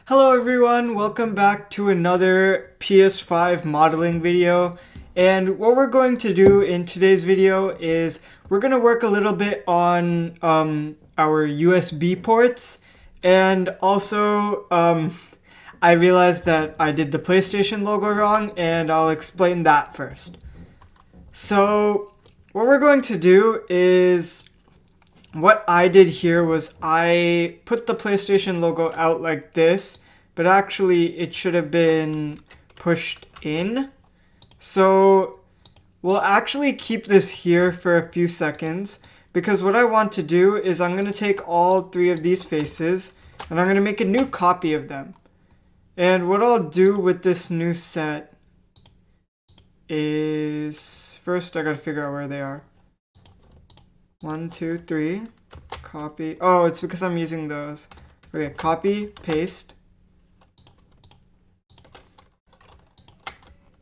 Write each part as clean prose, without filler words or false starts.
Hello everyone, welcome back to another PS5 modeling video. And what we're going to do in today's video is we're going to work a little bit on our USB ports. And also, I realized that I did the PlayStation logo wrong, and I'll explain that first. So what we're going to do is, what I did here was I put the PlayStation logo out like this, but actually it should have been pushed in. So we'll actually keep this here for a few seconds, because what I want to do is I'm going to take all three of these faces and I'm going to make a new copy of them. And what I'll do with this new set is, first I gotta figure out where they are. 1, 2, 3. Copy. Oh, it's because I'm using those. Okay, copy, paste.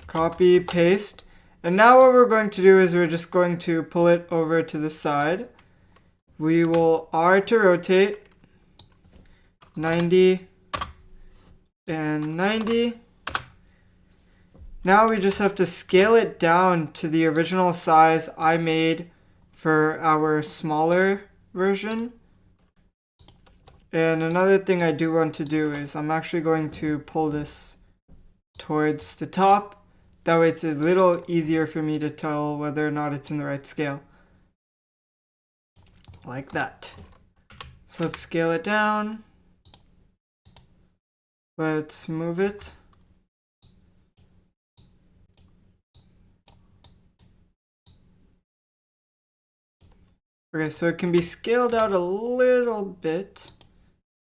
Copy, paste. And now what we're going to do is we're just going to pull it over to the side. We will R to rotate. 90 and 90. Now we just have to scale it down to the original size I made for our smaller version. And another thing I do want to do is I'm actually going to pull this towards the top. That way it's a little easier for me to tell whether or not it's in the right scale. Like that. So let's scale it down. Let's move it. Okay, so it can be scaled out a little bit,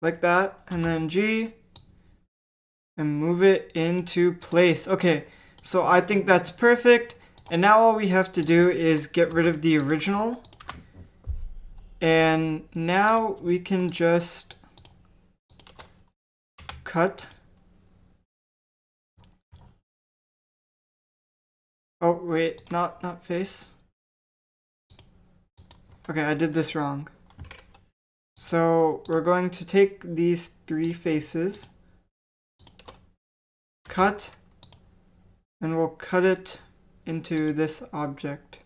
like that, and then G, and move it into place. Okay, so I think that's perfect, and now all we have to do is get rid of the original, and now we can just cut. Oh, wait, not face. Okay, I did this wrong. So we're going to take these three faces, cut, and we'll cut it into this object.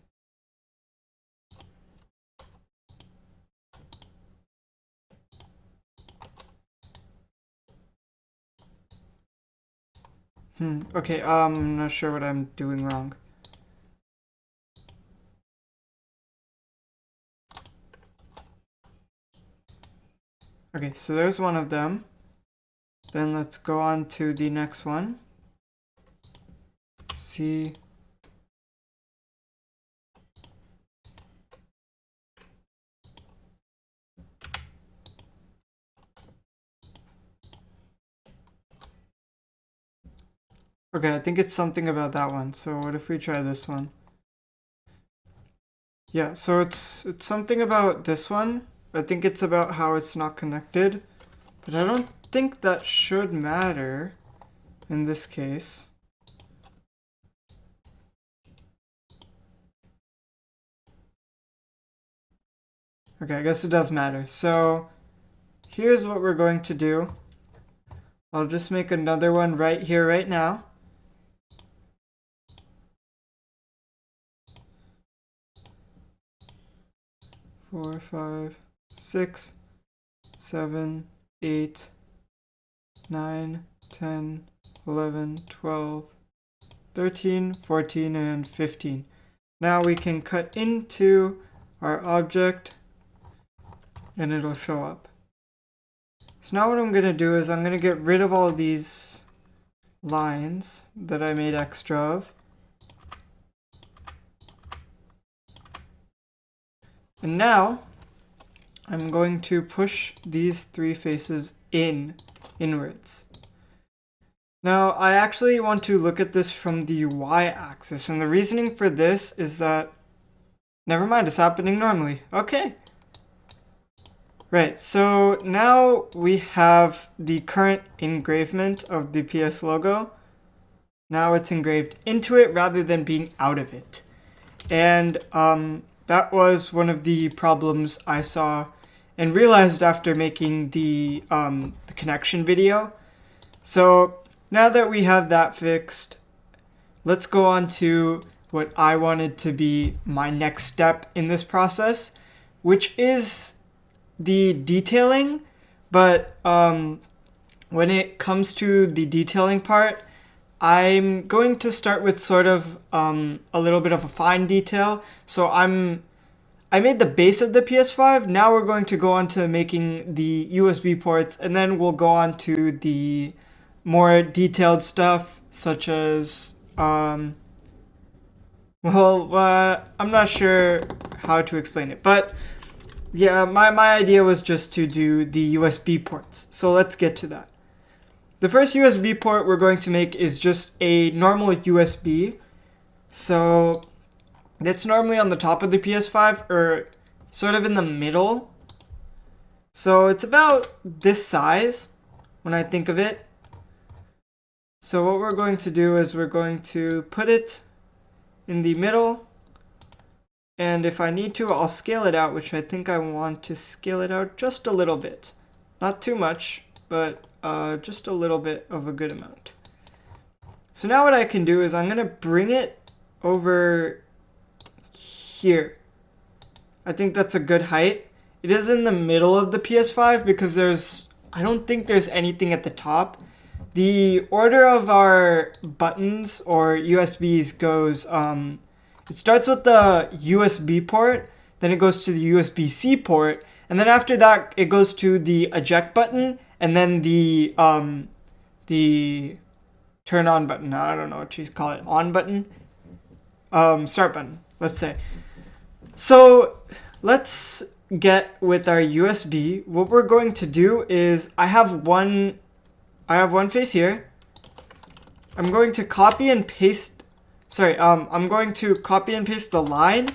Okay, I'm not sure what I'm doing wrong. Okay, so there's one of them. Then let's go on to the next one. C. Okay, I think it's something about that one. So what if we try this one? Yeah, so it's something about this one. I think it's about how it's not connected, but I don't think that should matter in this case. Okay, I guess it does matter. So here's what we're going to do. I'll just make another one right here, right now. Four, 5, 6, 7, 8, 9, 10, 11, 12, 13, 14, and 15. Now we can cut into our object and it'll show up. So now what I'm going to do is I'm going to get rid of all these lines that I made extra of. And now I'm going to push these three faces inwards. Now I actually want to look at this from the y-axis, and the reasoning for this is that, never mind, it's happening normally. Okay. Right, so now we have the current engravement of the PS logo. Now it's engraved into it rather than being out of it. And that was one of the problems I saw and realized after making the connection video, So now that we have that fixed, let's go on to what I wanted to be my next step in this process, which is the detailing. But when it comes to the detailing part, I'm going to start with sort of a little bit of a fine detail. So I made the base of the PS5. Now we're going to go on to making the USB ports, and then we'll go on to the more detailed stuff, such as I'm not sure how to explain it, but yeah, my idea was just to do the USB ports. So let's get to that. The first USB port we're going to make is just a normal USB. So that's normally on the top of the PS5 or sort of in the middle. So it's about this size when I think of it. So what we're going to do is we're going to put it in the middle. And if I need to, I'll scale it out, which I think I want to scale it out just a little bit. Not too much, but just a little bit of a good amount. So now what I can do is I'm going to bring it over here. I think that's a good height. It is in the middle of the PS5 because I don't think there's anything at the top. The order of our buttons or USBs goes, it starts with the USB port, then it goes to the USB-C port, and then after that it goes to the eject button, and then the turn on button. I don't know what you call it, on button, start button, let's say. So let's get with our USB. What we're going to do is I have one face here. I'm going to copy and paste. I'm going to copy and paste the line,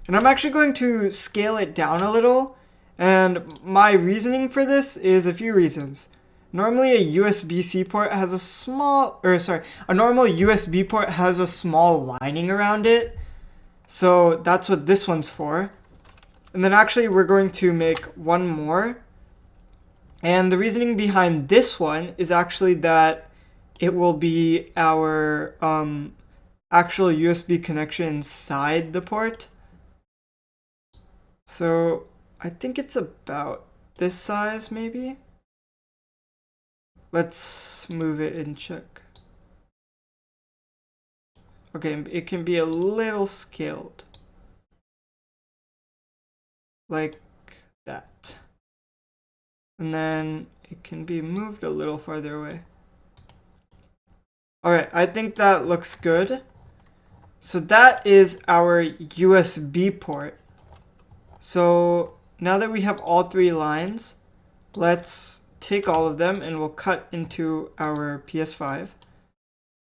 and I'm actually going to scale it down a little. And my reasoning for this is a few reasons. Normally a USB-C port has a normal USB port has a small lining around it. So that's what this one's for. And then actually we're going to make one more. And the reasoning behind this one is actually that it will be our actual USB connection inside the port. So I think it's about this size maybe. Let's move it and check. Okay, it can be a little scaled. Like that. And then it can be moved a little farther away. Alright, I think that looks good. So that is our USB port. So now that we have all three lines, let's take all of them and we'll cut into our PS5.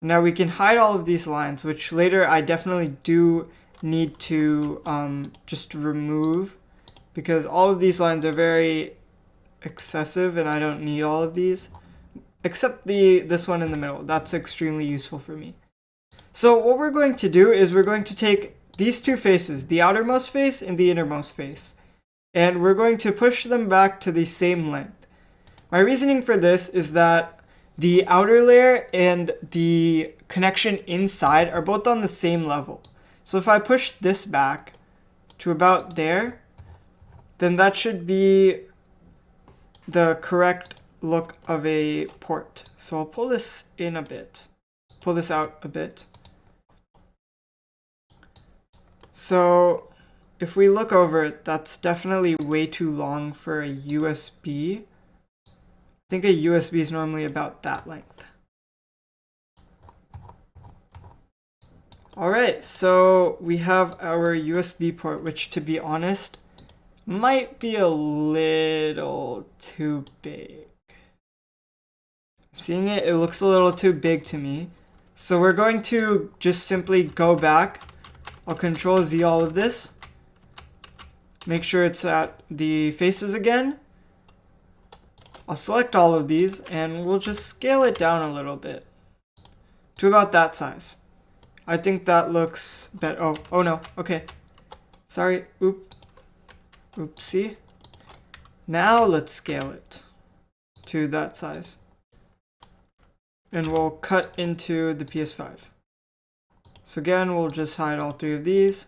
Now we can hide all of these lines, which later I definitely do need to just remove, because all of these lines are very excessive and I don't need all of these. Except this one in the middle. That's extremely useful for me. So what we're going to do is we're going to take these two faces, the outermost face and the innermost face, and we're going to push them back to the same length. My reasoning for this is that the outer layer and the connection inside are both on the same level. So if I push this back to about there, then that should be the correct look of a port. So I'll pull this in a bit, pull this out a bit. So if we look over it, that's definitely way too long for a USB. I think a USB is normally about that length. Alright, so we have our USB port, which to be honest, might be a little too big. Seeing it, it looks a little too big to me. So we're going to just simply go back. I'll Control Z all of this. Make sure it's at the faces again. I'll select all of these and we'll just scale it down a little bit to about that size. I think that looks better. Oh no, okay. Sorry, oopsie. Now let's scale it to that size. and we'll cut into the PS5. So again, we'll just hide all three of these.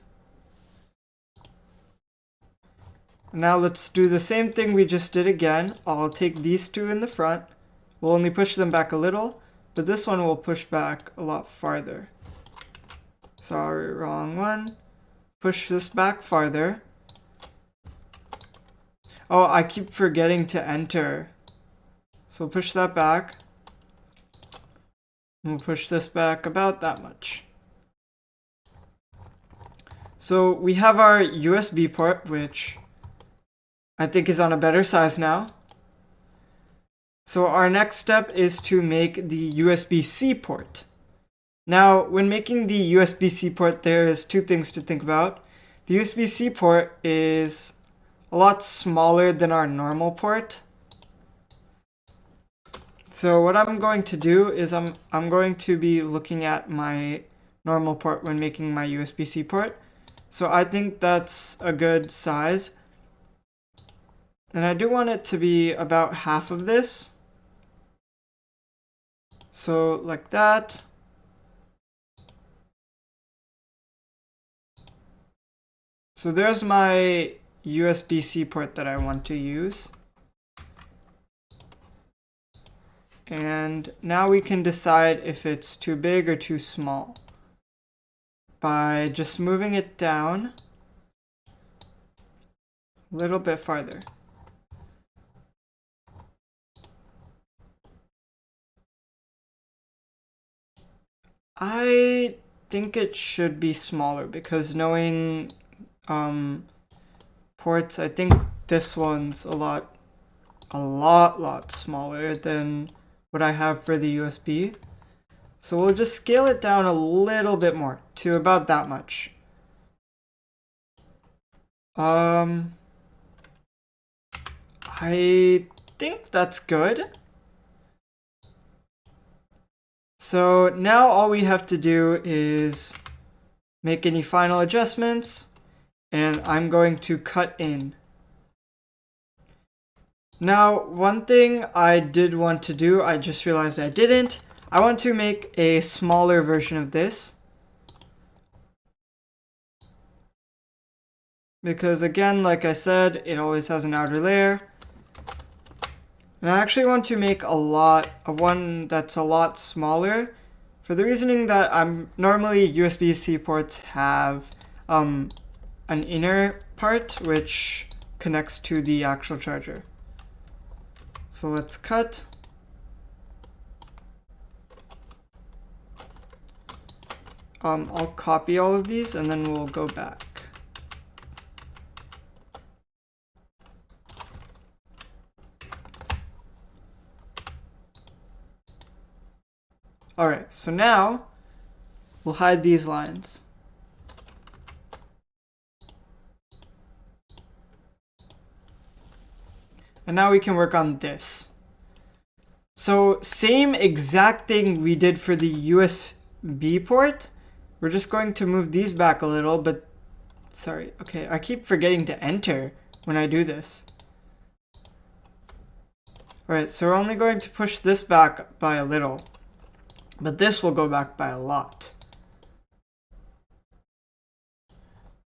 Now let's do the same thing we just did again. I'll take these two in the front. We'll only push them back a little, but this one will push back a lot farther. Sorry, wrong one. Push this back farther. Oh, I keep forgetting to enter. So push that back. And we'll push this back about that much. So we have our USB port, which I think is on a better size now. So our next step is to make the USB-C port. Now, when making the USB-C port, there's two things to think about. The USB-C port is a lot smaller than our normal port. So what I'm going to do is I'm going to be looking at my normal port when making my USB-C port. So I think that's a good size. And I do want it to be about half of this. So like that. So there's my USB-C port that I want to use. And now we can decide if it's too big or too small by just moving it down a little bit farther. I think it should be smaller because knowing ports, I think this one's a lot smaller than what I have for the USB. So we'll just scale it down a little bit more to about that much. I think that's good. So now all we have to do is make any final adjustments, and I'm going to cut in. Now, one thing I did want to do, I just realized I didn't. I want to make a smaller version of this. Because again, like I said, it always has an outer layer. And I actually want to make one that's a lot smaller, for the reasoning that normally USB-C ports have an inner part which connects to the actual charger. So let's cut. I'll copy all of these and then we'll go back. Alright, so now we'll hide these lines. And now we can work on this. So same exact thing we did for the USB port. We're just going to move these back a little, but sorry, okay, I keep forgetting to enter when I do this. Alright, so we're only going to push this back by a little, but this will go back by a lot.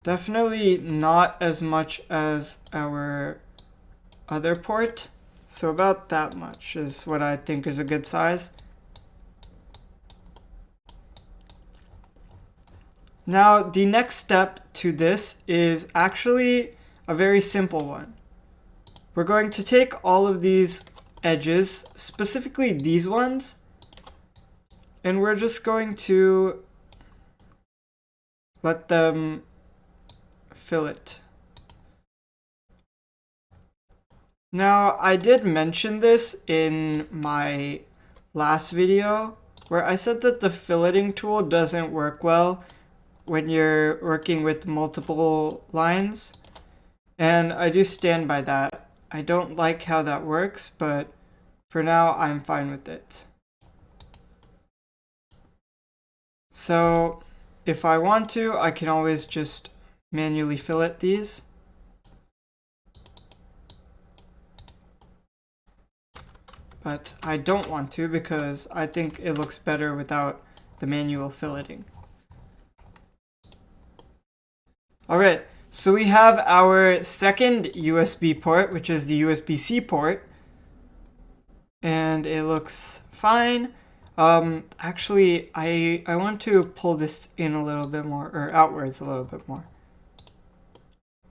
Definitely not as much as our other port, so about that much is what I think is a good size. Now the next step to this is actually a very simple one. We're going to take all of these edges, specifically these ones, and we're just going to let them fillet. Now, I did mention this in my last video where I said that the filleting tool doesn't work well when you're working with multiple lines, and I do stand by that. I don't like how that works, but for now I'm fine with it. So if I want to, I can always just manually fillet these. but I don't want to because I think it looks better without the manual filleting. Alright, so we have our second USB port, which is the USB-C port, and it looks fine. Actually, I want to pull this in a little bit more, or outwards a little bit more.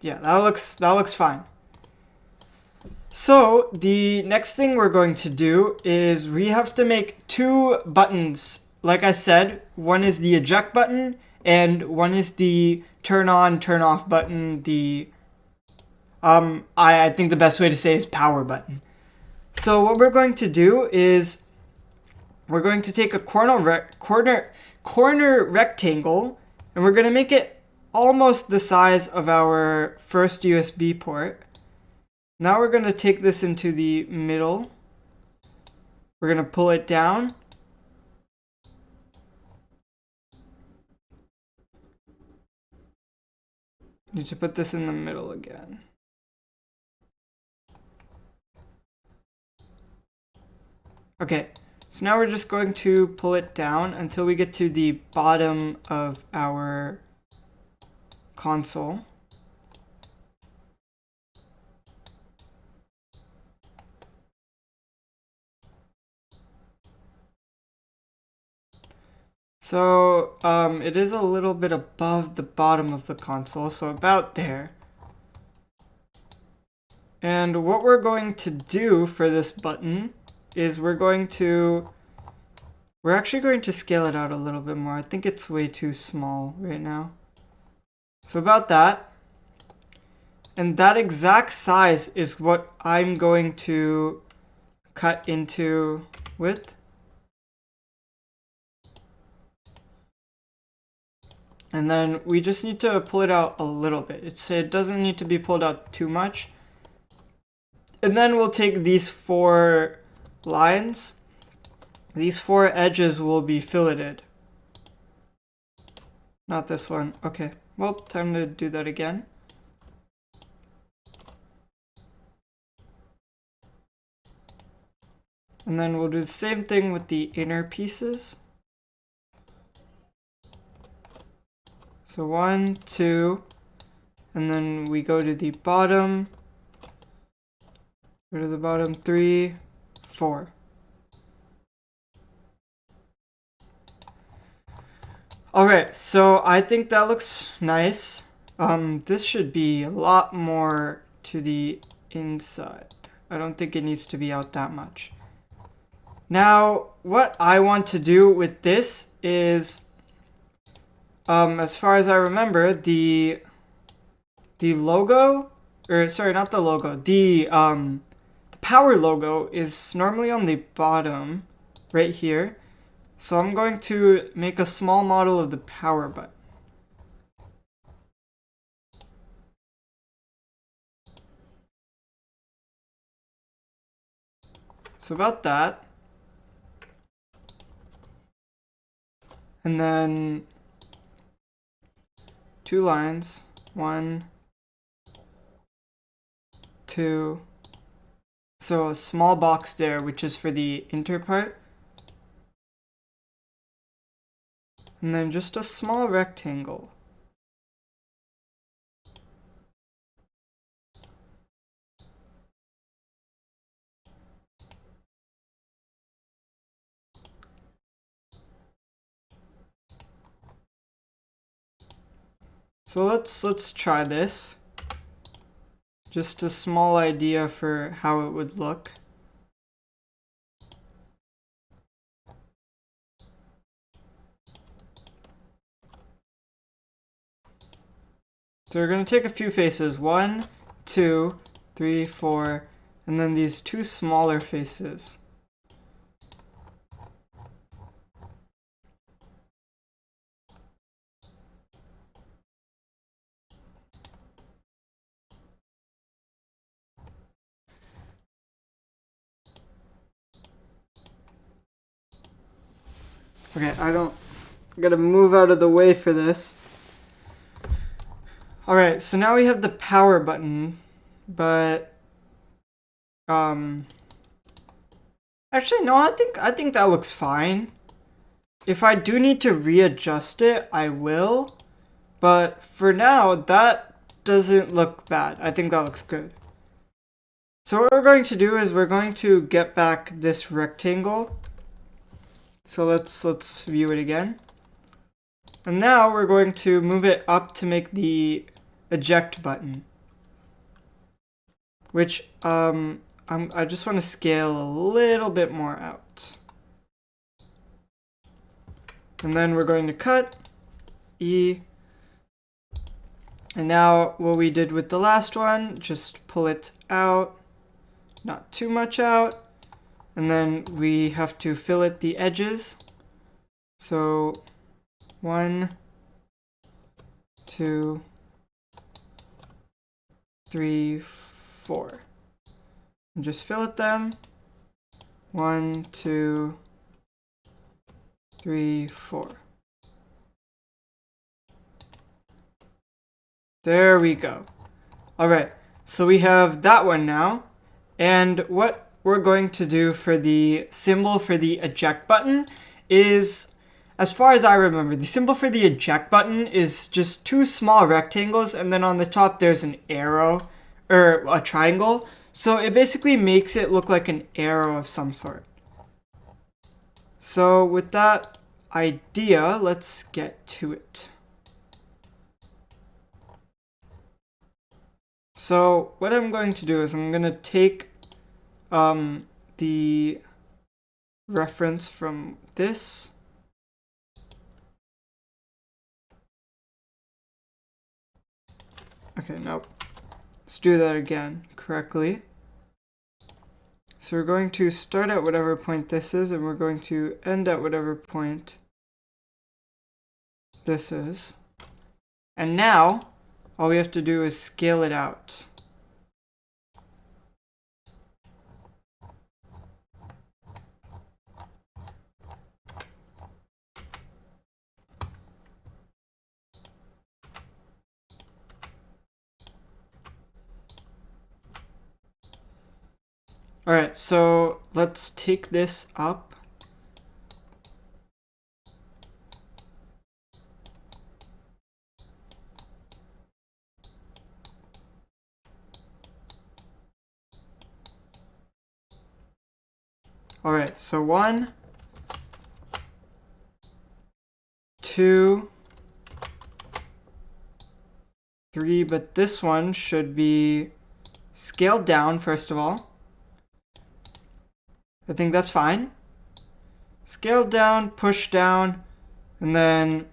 Yeah, that looks fine. So the next thing we're going to do is we have to make two buttons. Like I said, one is the eject button and one is the turn on, turn off button. The I think the best way to say is power button. So what we're going to do is we're going to take a corner rectangle and we're going to make it almost the size of our first USB port. Now we're going to take this into the middle. We're going to pull it down. Need to put this in the middle again. Okay, so now we're just going to pull it down until we get to the bottom of our console. So it is a little bit above the bottom of the console, so about there. And what we're going to do for this button is we're actually going to scale it out a little bit more. I think it's way too small right now. So about that. And that exact size is what I'm going to cut into width. And then we just need to pull it out a little bit. It doesn't need to be pulled out too much. And then we'll take these four lines. These four edges will be filleted. Not this one. Okay, well, time to do that again. And then we'll do the same thing with the inner pieces. So 1, 2, and then we go to the bottom. Go to the bottom, 3, 4. Alright, so I think that looks nice. This should be a lot more to the inside. I don't think it needs to be out that much. Now, what I want to do with this is, as far as I remember, the logo, or sorry, not the logo, the power logo is normally on the bottom, right here. So I'm going to make a small model of the power button. So about that. And then 2 lines, 1, 2. So a small box there, which is for the inter part. And then just a small rectangle. So let's try this. Just a small idea for how it would look. So we're going to take a few faces. 1, 2, 3, 4, and then these 2 smaller faces. Okay, I gotta move out of the way for this. Alright, so now we have the power button, but I Actually, no, I think that looks fine. If I do need to readjust it, I will. But for now, that doesn't look bad. I think that looks good. So what we're going to do is we're going to get back this rectangle. So let's view it again. And now we're going to move it up to make the eject button. Which I just want to scale a little bit more out. And then we're going to cut E. And now what we did with the last one, just pull it out, not too much out. And then we have to fillet the edges. So 1, 2, 3, 4. And just fillet them. 1, 2, 3, 4. There we go. All right, so we have that one now. And what we're going to do for the symbol for the eject button is, as far as I remember, the symbol for the eject button is just 2 small rectangles, and then on the top there's an arrow, or a triangle. So it basically makes it look like an arrow of some sort. So with that idea, let's get to it. So what I'm going to do is I'm going to take the reference from this. Okay, nope. Let's do that again correctly. So we're going to start at whatever point this is, and we're going to end at whatever point this is. And now, all we have to do is scale it out. Alright, so let's take this up. Alright, so 1, 2, 3, but this one should be scaled down first of all. I think that's fine. Scale down, push down, and then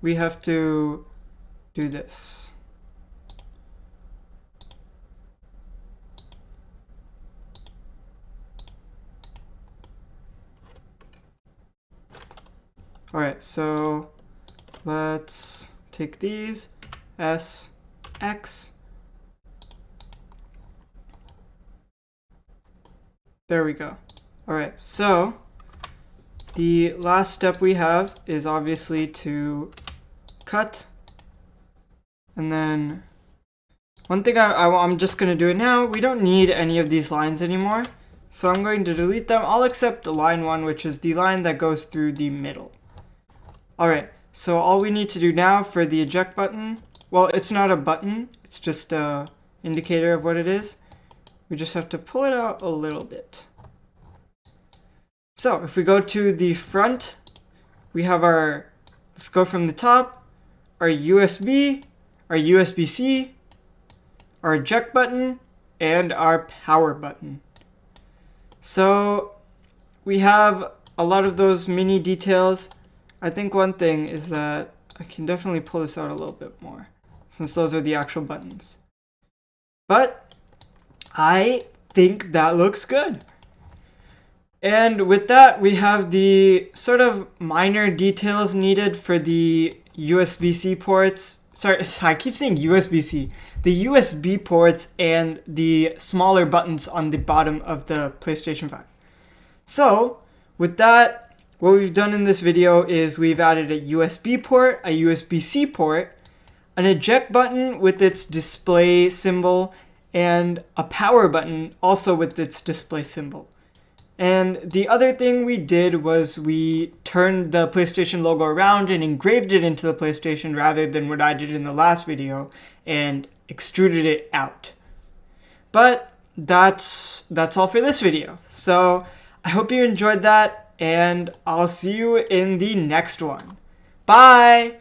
we have to do this. Alright, so let's take these, S, X. There we go. Alright, so the last step we have is obviously to cut. And then one thing I'm just going to do it now, we don't need any of these lines anymore. So I'm going to delete them, all except line 1, which is the line that goes through the middle. Alright, so all we need to do now for the eject button, well, it's not a button, it's just an indicator of what it is. We just have to pull it out a little bit. So if we go to the front, we have our, let's go from the top, our USB, our USB-C, our eject button, and our power button. So we have a lot of those mini details. I think one thing is that I can definitely pull this out a little bit more, since those are the actual buttons. But I think that looks good. And with that, we have the sort of minor details needed for the USB-C ports. Sorry, I keep saying USB-C. The USB ports and the smaller buttons on the bottom of the PlayStation 5. So, with that, what we've done in this video is we've added a USB port, a USB-C port, an eject button with its display symbol, and a power button also with its display symbol. And the other thing we did was we turned the PlayStation logo around and engraved it into the PlayStation rather than what I did in the last video and extruded it out. But that's all for this video. So I hope you enjoyed that, and I'll see you in the next one. Bye!